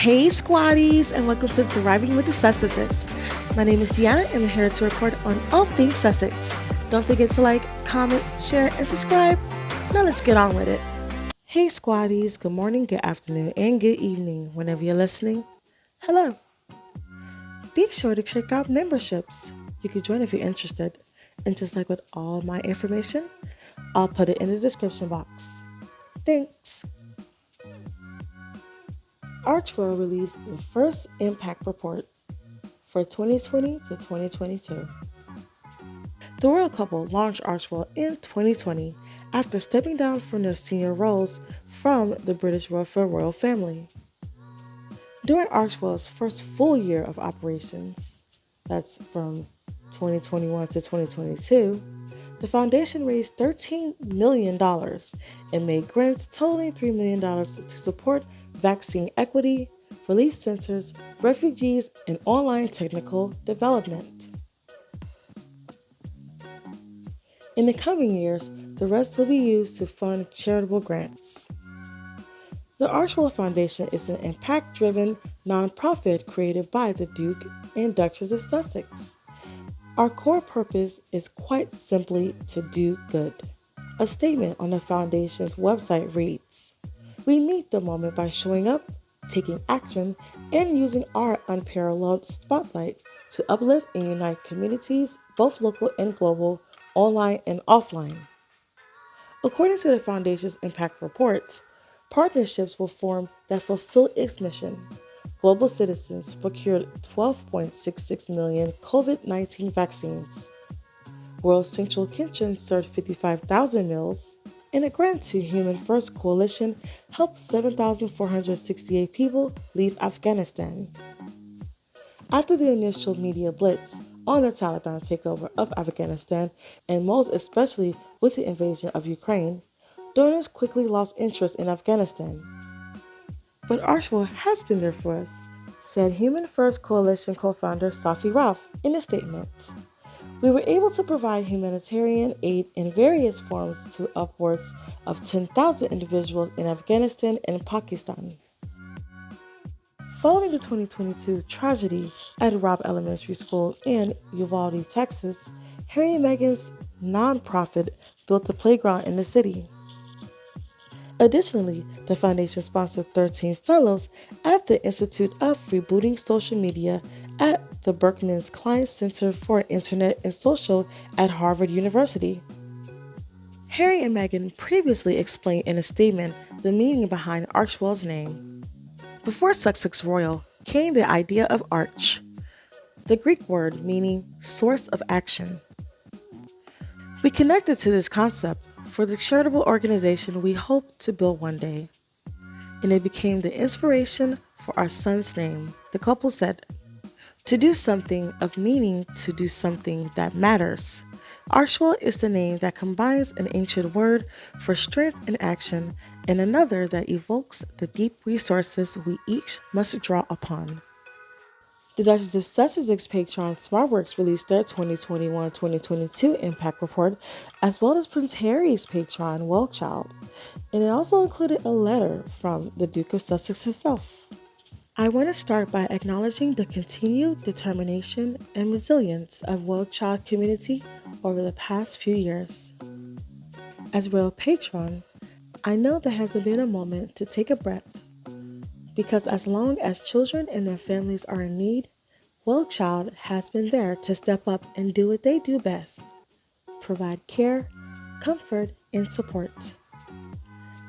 Hey squaddies, and welcome to Thriving with the Sussexes. My name is Dyalla, and I'm here to report on all things Sussex. Don't forget to like, comment, share, and subscribe. Now let's get on with it. Hey squaddies, good morning, good afternoon, and good evening whenever you're listening. Hello. Be sure to check out memberships. You can join if you're interested. And just like with all my information, I'll put it in the description box. Thanks. Archewell released the first impact report for 2020 to 2022. The royal couple launched Archewell in 2020 after stepping down from their senior roles from the British royal family. During Archewell's first full year of operations, that's from 2021 to 2022, the foundation raised $13 million and made grants totaling $3 million to support vaccine equity, relief centers, refugees, and online technical development. In the coming years, the rest will be used to fund charitable grants. The Archewell Foundation is an impact-driven nonprofit created by the Duke and Duchess of Sussex. Our core purpose is quite simply to do good. A statement on the Foundation's website reads, "We meet the moment by showing up, taking action, and using our unparalleled spotlight to uplift and unite communities, both local and global, online and offline." According to the Foundation's impact report, partnerships were formed that fulfill its mission. Global citizens procured 12.66 million COVID-19 vaccines. World Central Kitchen served 55,000 meals, and a grant to Human First Coalition helped 7,468 people leave Afghanistan. After the initial media blitz on the Taliban takeover of Afghanistan, and most especially with the invasion of Ukraine, donors quickly lost interest in Afghanistan. But Archewell has been there for us, said Human First Coalition co-founder Safi Ralph in a statement. We were able to provide humanitarian aid in various forms to upwards of 10,000 individuals in Afghanistan and Pakistan. Following the 2022 tragedy at Robb Elementary School in Uvalde, Texas, Harry and Meghan's nonprofit built a playground in the city. Additionally, the foundation sponsored 13 fellows at the Institute of Rebooting Social Media at the Berkman's Klein Center for Internet and Social at Harvard University. Harry and Meghan previously explained in a statement the meaning behind Archewell's name. Before Sussex Royal came the idea of arch, the Greek word meaning source of action. We connected to this concept for the charitable organization we hope to build one day, and it became the inspiration for our son's name. The couple said, "To do something of meaning, to do something that matters." Archewell is the name that combines an ancient word for strength and action and another that evokes the deep resources we each must draw upon. The Duchess of Sussex's patron SmartWorks released their 2021-2022 impact report, as well as Prince Harry's patron Wellchild, and it also included a letter from the Duke of Sussex himself. I want to start by acknowledging the continued determination and resilience of Wellchild community over the past few years. As royal patron, I know there hasn't been a moment to take a breath, because as long as children and their families are in need, Wellchild has been there to step up and do what they do best: provide care, comfort, and support.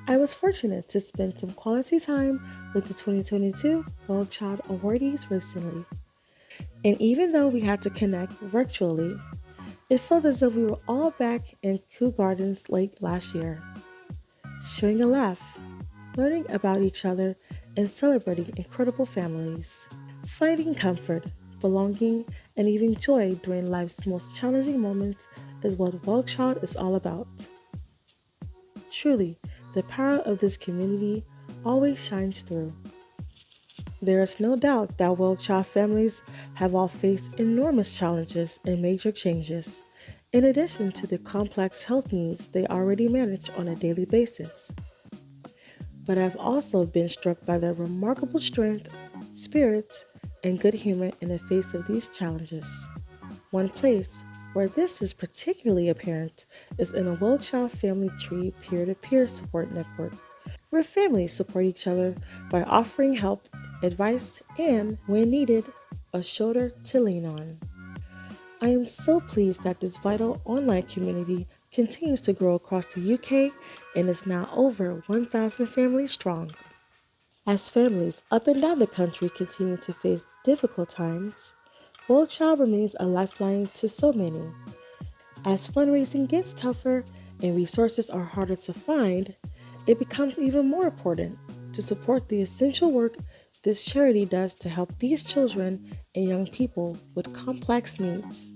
I was fortunate to spend some quality time with the 2022 Wellchild awardees recently, and even though we had to connect virtually, it felt as if we were all back in Kew Gardens late last year, sharing a laugh, learning about each other, and celebrating incredible families. Finding comfort, belonging, and even joy during life's most challenging moments is what Wellchild is all about. Truly, the power of this community always shines through. There is no doubt that Wellchild families have all faced enormous challenges and major changes, in addition to the complex health needs they already manage on a daily basis. But I've also been struck by the remarkable strength, spirits, and good humor in the face of these challenges. One place where this is particularly apparent is in a well-child family tree peer-to-peer support network, where families support each other by offering help, advice, and, when needed, a shoulder to lean on. I am so pleased that this vital online community continues to grow across the UK and is now over 1,000 families strong. As families up and down the country continue to face difficult times, World Child remains a lifeline to so many. As fundraising gets tougher and resources are harder to find, it becomes even more important to support the essential work this charity does to help these children and young people with complex needs.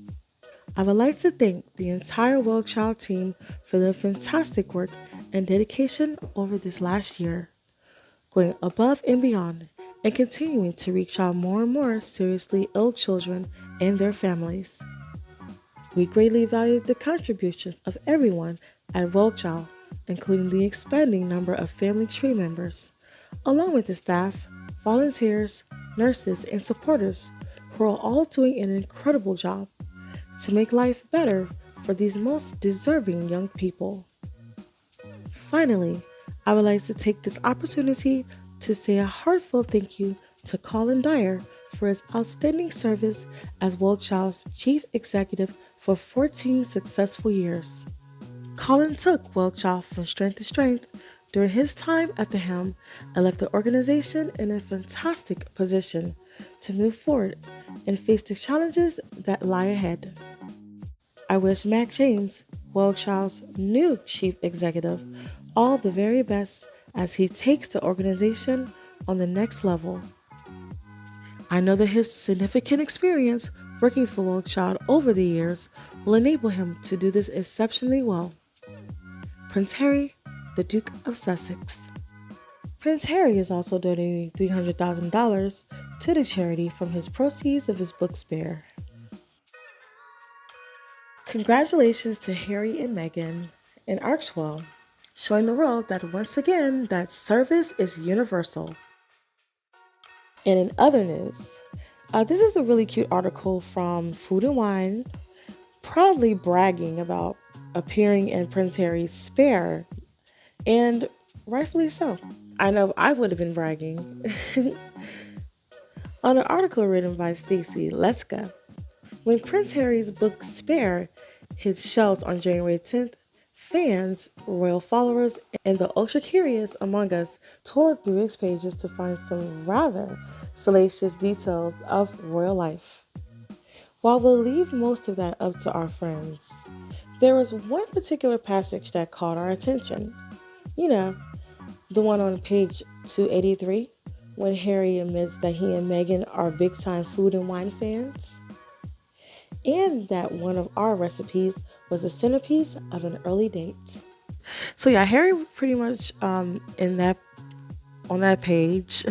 I would like to thank the entire Well Child team for their fantastic work and dedication over this last year, going above and beyond and continuing to reach out more and more seriously ill children and their families. We greatly value the contributions of everyone at Well Child, including the expanding number of family tree members, along with the staff, volunteers, nurses, and supporters who are all doing an incredible job to make life better for these most deserving young people. Finally, I would like to take this opportunity to say a heartfelt thank you to Colin Dyer for his outstanding service as World Child's Chief Executive for 14 successful years. Colin took World Child from strength to strength during his time at the helm and left the organization in a fantastic position to move forward and face the challenges that lie ahead. I wish Mac James, World Child's new Chief Executive, all the very best as he takes the organization on the next level. I know that his significant experience working for World Child over the years will enable him to do this exceptionally well. Prince Harry, the Duke of Sussex. Prince Harry is also donating $300,000 to the charity from his proceeds of his book Spare. Congratulations to Harry and Meghan and Archewell, showing the world that once again that service is universal. And in other news, this is a really cute article from Food and Wine, proudly bragging about appearing in Prince Harry's Spare, and rightfully so. I know I would have been bragging. On an article written by Stacey Leska, when Prince Harry's book Spare hit shelves on January 10th, fans, royal followers, and the ultra-curious among us tore through its pages to find some rather salacious details of royal life. While we'll leave most of that up to our friends, there was one particular passage that caught our attention. You know, the one on page 283, when Harry admits that he and Meghan are big-time Food and Wine fans, and that one of our recipes was the centerpiece of an early date. So yeah, Harry pretty much on that page,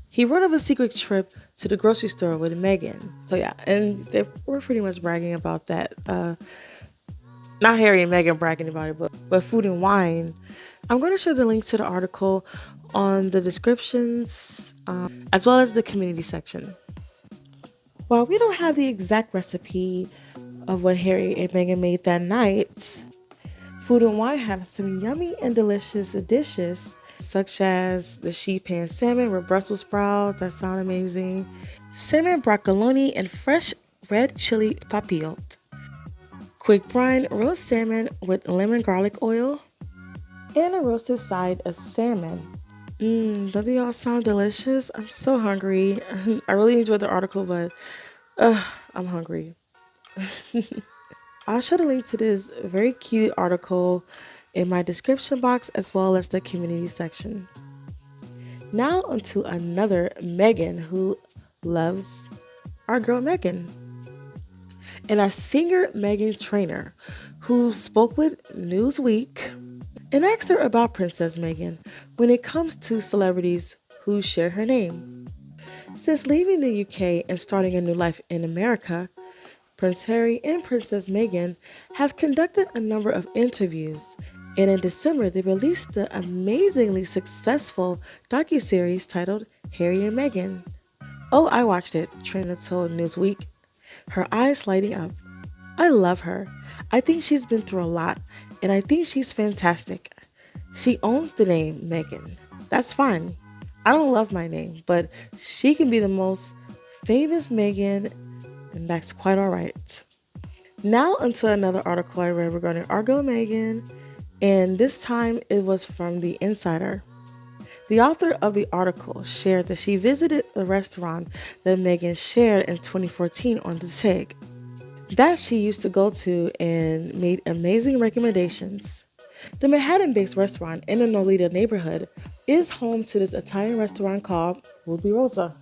he wrote of a secret trip to the grocery store with Meghan. So yeah, and they were pretty much bragging about that. Not Harry and Meghan bragging about it, but Food and Wine. I'm going to share the link to the article on the descriptions as well as the community section. While we don't have the exact recipe of what Harry and Meghan made that night, Food and Wine have some yummy and delicious dishes, such as the sheet pan salmon with Brussels sprouts that sound amazing, salmon broccolini and fresh red chili papillote, quick brine roast salmon with lemon garlic oil, and a roasted side of salmon. Don't they all sound delicious? I'm so hungry. I really enjoyed the article, but I'm hungry. I'll share the link to this very cute article in my description box as well as the community section. Now onto another Meghan who loves our girl Meghan. And a singer Meghan Trainor who spoke with Newsweek and asked her about Princess Meghan when it comes to celebrities who share her name. Since leaving the UK and starting a new life in America, Prince Harry and Princess Meghan have conducted a number of interviews, and in December they released the amazingly successful docuseries titled Harry and Meghan, Oh, I watched it, Trainor told Newsweek, her eyes lighting up. I love her. I think she's been through a lot, and I think she's fantastic. She owns the name Meghan. That's fine. I don't love my name, but she can be the most famous Meghan, and that's quite alright. Now, onto another article I read regarding Argo and Meghan, and this time it was from The Insider. The author of the article shared that she visited the restaurant that Meghan shared in 2014 on the TIG that she used to go to and made amazing recommendations. The Manhattan-based restaurant in the Nolita neighborhood is home to this Italian restaurant called Ruby Rosa,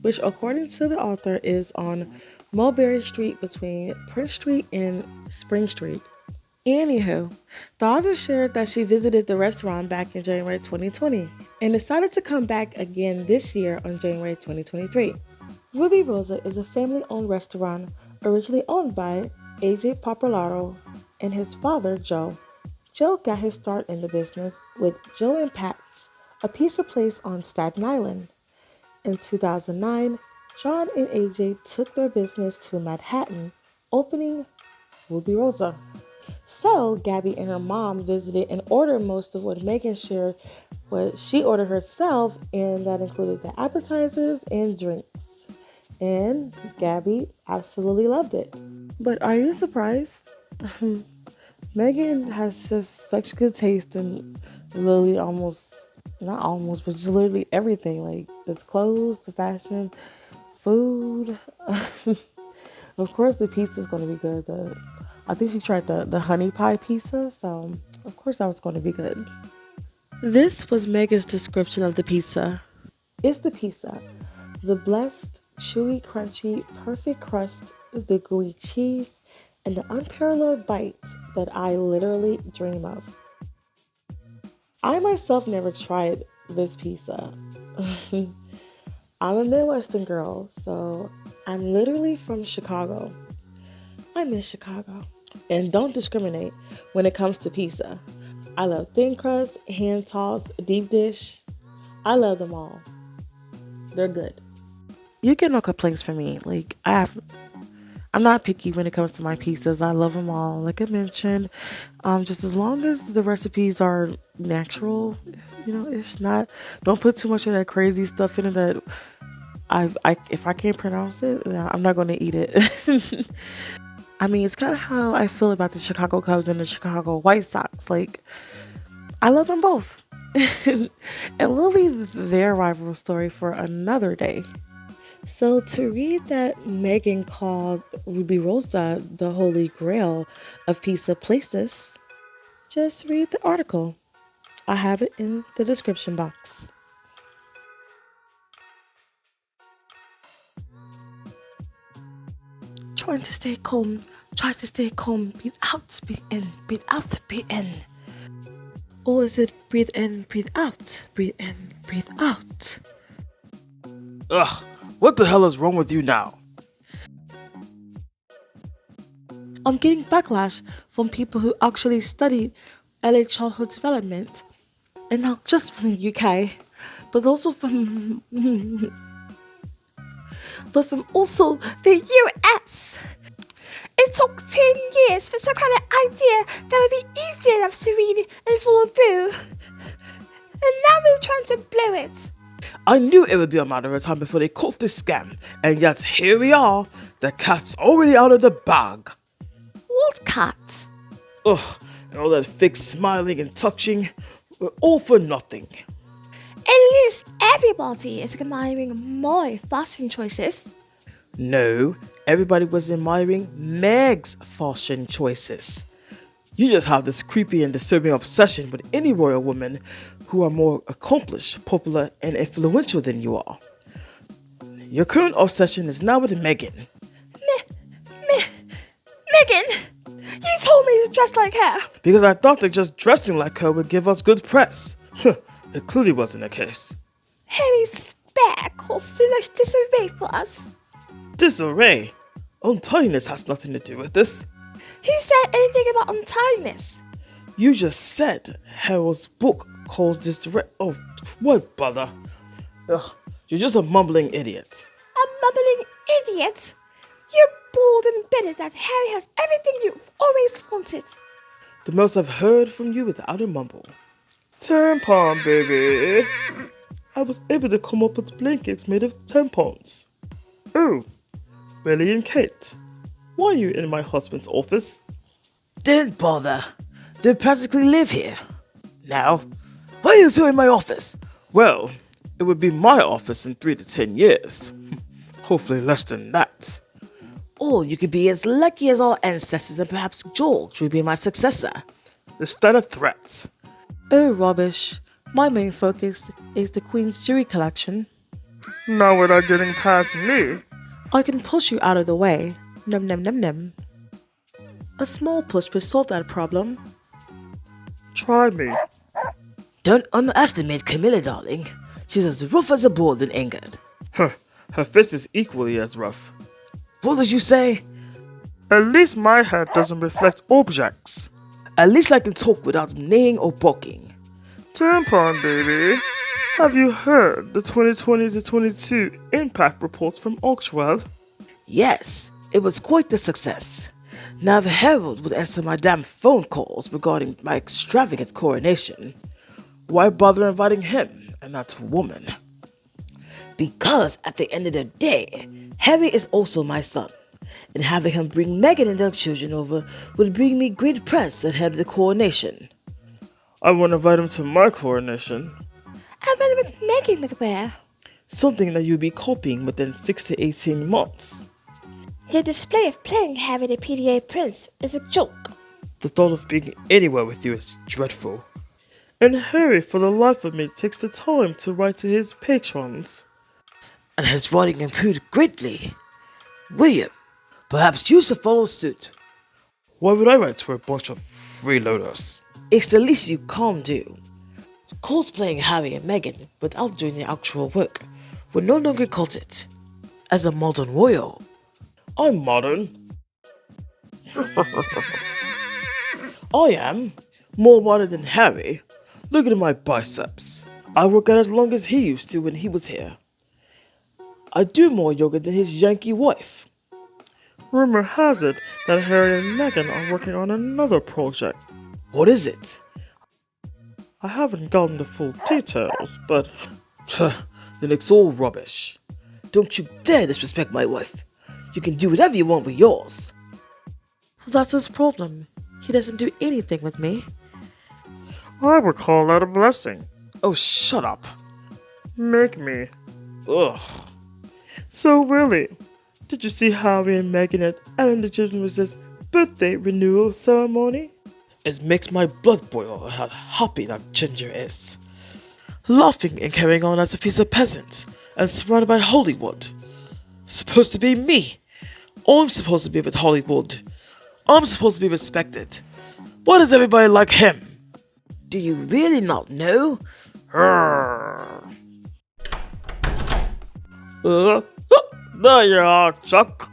which according to the author is on Mulberry Street between Prince Street and Spring Street. Anywho, the author shared that she visited the restaurant back in January 2020 and decided to come back again this year on January 2023. Ruby Rosa is a family-owned restaurant originally owned by AJ Popolaro and his father, Joe. Joe got his start in the business with Joe and Pat's, a pizza place on Staten Island. In 2009, John and AJ took their business to Manhattan, opening Ruby Rosa. So, Gabby and her mom visited and ordered most of what Meghan shared, what she ordered herself, and that included the appetizers and drinks. And Gabby absolutely loved it. But are you surprised? Meghan has just such good taste in literally not almost, but just literally everything. Like, just clothes, the fashion, food. Of course, the pizza is going to be good. I think she tried the honey pie pizza, so of course that was going to be good. This was Meghan's description of the pizza. It's the pizza. The blessed, chewy, crunchy, perfect crust, the gooey cheese, and the unparalleled bite that I literally dream of. I myself never tried this pizza. I'm a Midwestern girl, so I'm literally from Chicago. I miss Chicago. And don't discriminate when it comes to pizza. I love thin crust, hand tossed, deep dish. I love them all. They're good. You get no complaints from me. I'm not picky when it comes to my pizzas. I love them all. Like I mentioned, just as long as the recipes are natural, it's not. Don't put too much of that crazy stuff in it that if I can't pronounce it, I'm not going to eat it. I mean, it's kind of how I feel about the Chicago Cubs and the Chicago White Sox. Like, I love them both. And we'll leave their rival story for another day. So to read that Meghan called Ruby Rosa the holy grail of pizza places, just read the article. I have it in the description box. Trying to stay calm, breathe out, breathe in, breathe out, breathe in. Or is it breathe in, breathe out, breathe in, breathe out? Ugh, what the hell is wrong with you now? I'm getting backlash from people who actually studied early childhood development. And not just from the UK, but also from also the US. It took 10 years for some kind of idea that would be easy enough to read and follow through. And now they're trying to blow it. I knew it would be a matter of time before they caught this scam, and yet here we are. The cat's already out of the bag. What cat? Ugh, and all that fake smiling and touching were all for nothing. At least everybody is admiring my fashion choices. No, everybody was admiring Meg's fashion choices. You just have this creepy and disturbing obsession with any royal women who are more accomplished, popular, and influential than you are. Your current obsession is now with Meghan. Meghan, you told me to dress like her. Because I thought that just dressing like her would give us good press. It clearly wasn't the case. Harry's spare caused so much disarray for us. Disarray? Untidiness has nothing to do with this. Who said anything about untidiness? You just said Harold's book calls disarray. Oh, what bother? Ugh, you're just a mumbling idiot. bumbling idiot! You're bald and bitter that Harry has everything you've always wanted. The most I've heard from you without a mumble. Tampon, baby. I was able to come up with blankets made of tampons. Oh, Willie and Kate, why are you in my husband's office? Don't bother. They practically live here. Now, why are you two in my office? Well, it would be my office in 3 to 10 years. Hopefully less than that. Or you could be as lucky as our ancestors and perhaps George will be my successor. Is that a threat? Oh, rubbish. My main focus is the Queen's jewelry collection. Now without getting past me. I can push you out of the way. Num num num num. A small push will solve that problem. Try me. Don't underestimate Camilla, darling. She's as rough as a bull when angered. Her fist is equally as rough. What did you say? At least my head doesn't reflect objects. At least I can talk without neighing or barking. Tampon, baby. Have you heard the 2020 to 22 impact reports from Archewell? Yes, it was quite a success. Now if Harold would answer my damn phone calls regarding my extravagant coronation. Why bother inviting him and not a woman? Because at the end of the day, Harry is also my son. And having him bring Meghan and their children over would bring me great press ahead of the coronation. I won't invite him to my coronation. And whether it's Meghan would wear. Something that you'll be copying within 6 to 18 months. Your display of playing Harry the PDA Prince is a joke. The thought of being anywhere with you is dreadful. And Harry, for the life of me, takes the time to write to his patrons. And his writing improved greatly. William, perhaps you should follow suit. Why would I write to a bunch of freeloaders? It's the least you can't do. Cosplaying Harry and Meghan without doing the actual work would no longer cut it. As a modern royal, I'm modern. I am more modern than Harry. Look at my biceps. I work out as long as he used to when he was here. I do more yoga than his Yankee wife. Rumor has it that Harry and Meghan are working on another project. what is it? I haven't gotten the full details, but then it's all rubbish. Don't you dare disrespect my wife. You can do whatever you want with yours. That's his problem. He doesn't do anything with me. I would call that a blessing. Oh, shut up. Make me. Ugh. So really, did you see Harry and Meghan at Ellen DeGeneres' birthday renewal ceremony? It makes my blood boil how happy that Ginger is. Laughing and carrying on as if he's a peasant and surrounded by Hollywood. Supposed to be me. I'm supposed to be with Hollywood. I'm supposed to be respected. Why does everybody like him? Do you really not know? There you are, Chuck.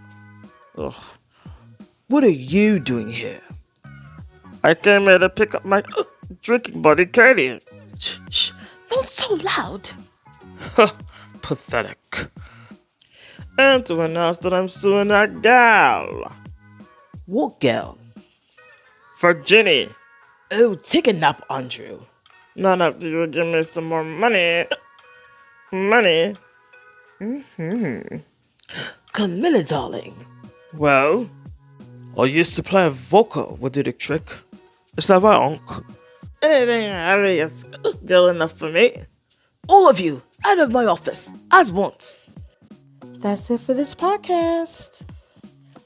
Ugh. What are you doing here? I came here to pick up my drinking buddy, Katie. Shh, shh. Not so loud. Pathetic. And to announce that I'm suing that gal. What girl? Virginie. Oh, take a nap, Andrew. Not after you give me some more money. Money? Camilla, darling. Well, I used to play a vocal would do the trick. Is that right, Unc? Anything heavy is good enough for me. All of you, out of my office, at once. That's it for this podcast.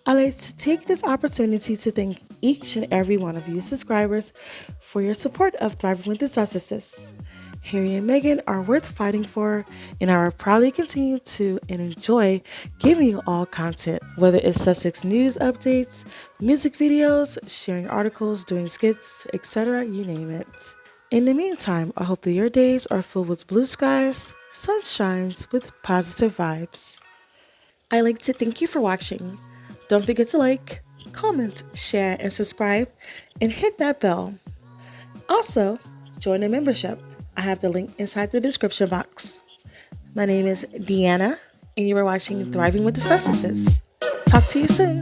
I'd like to take this opportunity to thank each and every one of you subscribers for your support of Thriving with the Narcissists. Harry and Meghan are worth fighting for, and I will proudly continue to and enjoy giving you all content, whether it's Sussex news updates, music videos, sharing articles, doing skits, etc., you name it. In the meantime, I hope that your days are filled with blue skies, sunshines with positive vibes. I'd like to thank you for watching. Don't forget to like, comment, share, and subscribe, and hit that bell. Also, join the membership. I have the link inside the description box. My name is Deanna, and you were watching Thriving with the Sussesses. Talk to you soon.